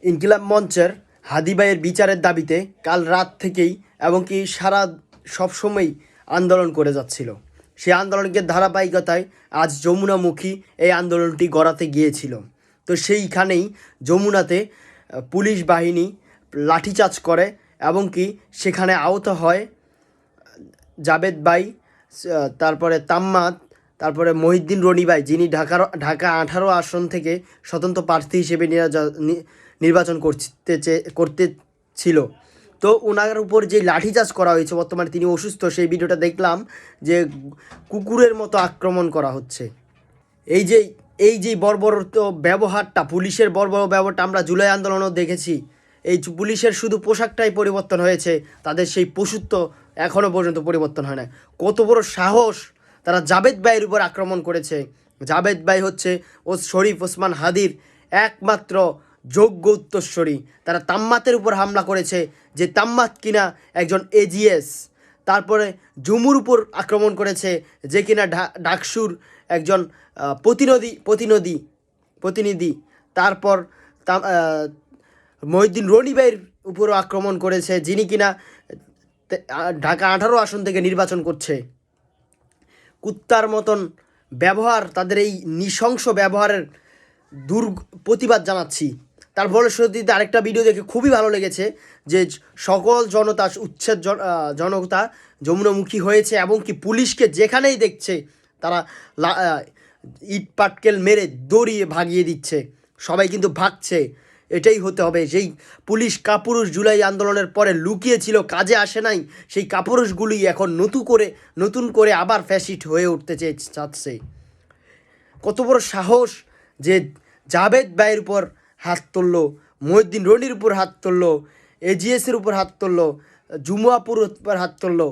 ইনকিলাব মঞ্চের হাদি ভাইয়ের বিচারের দাবিতে কাল রাত থেকেই এবং কি সবসময়ই আন্দোলন করে যাচ্ছিল। সেই আন্দোলনের ধারাবাহিকতায় আজ যমুনামুখী এই আন্দোলনটি গড়াতে গিয়েছিল। তো সেইখানেই যমুনাতে পুলিশ বাহিনী লাঠিচার্জ করে এবং কি সেখানে আহত হয় জাবেদ ভাই, তারপরে তাম্মাদ, তারপরে মহিউদ্দিন রনি ভাই, যিনি ঢাকা 18 আসন থেকে স্বতন্ত্র প্রার্থী হিসেবে নির্বাচন করতে ছিল। তো ওনার উপর যে লাঠিচার্জ করা হয়েছে, বর্তমানে তিনি অসুস্থ, সেই ভিডিওটা দেখলাম যে কুকুরের মতো আক্রমণ করা হচ্ছে। এই যে বর্বরত ব্যবহারটা, পুলিশের বর্বর ব্যবহারটা আমরা জুলাই আন্দোলনেও দেখেছি। এই পুলিশের শুধু পোশাকটাই পরিবর্তন হয়েছে, তাদের সেই পশুত্ব এখনও পর্যন্ত পরিবর্তন হয় না। কত বড় সাহস, তারা জাবেদ ভাইয়ের উপর আক্রমণ করেছে। জাবেদ ভাই হচ্ছে শরীফ ওসমান হাদির একমাত্র যোগ্য উত্তরসূরি। তারা তাম্মাতের উপর হামলা করেছে, যে তাম্মাত কিনা একজন এজিএস। তারপরে জুমুর উপর আক্রমণ করেছে, যে কিনা ডাকসুর একজন প্রতিনিধি। তারপর মহিউদ্দিন রনি ভাইয়ের উপরও আক্রমণ করেছে, যিনি কিনা ঢাকা 18 আসন থেকে নির্বাচন করছে। কুত্তার মতন ব্যবহার, তাদের এই নৃশংস ব্যবহারের প্রতিবাদ জানাচ্ছি। তার ফলশ্রুতিতে আরেকটা ভিডিও দেখে খুবই ভালো লেগেছে, যে সকল জনতা যমুনামুখী হয়েছে এবং কি পুলিশকে যেখানেই দেখছে তারা ইট পাটকেল মেরে দৌড়িয়ে ভাগিয়ে দিচ্ছে। সবাই কিন্তু ভাগছে। এটাই হতে হবে। যেই পুলিশ কাপুরুষ জুলাই আন্দোলনের পরে লুকিয়েছিল, কাজে আসে নাই, সেই কাপুরুষগুলি এখন নতুন করে আবার ফ্যাসিস্ট হয়ে উঠতে চাচ্ছে। কত বড় সাহস যে জাবেদ ভাইয়ের উপর হাত তুললো, মহিউদ্দিন রনির উপর হাত তুললো, এজিএসের উপর হাত তুললো, জুমুয়াপুর উপর হাত তুললো।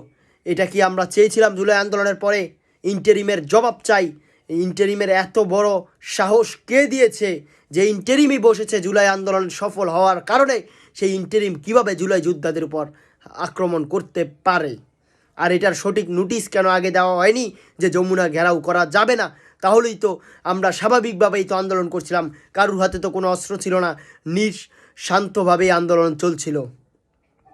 এটা কি আমরা চেয়েছিলাম জুলাই আন্দোলনের পরে? ইন্টারিমের জবাব চাই। ইন্টারিমের এত বড় সাহস কে দিয়েছে? যে ইন্টারিমই বসেছে জুলাই আন্দোলন সফল হওয়ার কারণে, সেই ইন্টারিম কিভাবে জুলাই যোদ্ধাদের উপর আক্রমণ করতে পারে? আর এটার সঠিক নোটিশ কেন আগে দেওয়া হয়নি যে যমুনা ঘেরাও করা যাবে না? তাহলেই তো আমরা স্বাভাবিকভাবেই তো আন্দোলন করছিলাম, কারুর হাতে তো কোনো অস্ত্র ছিল না, শান্তভাবেই আন্দোলন চলছিল।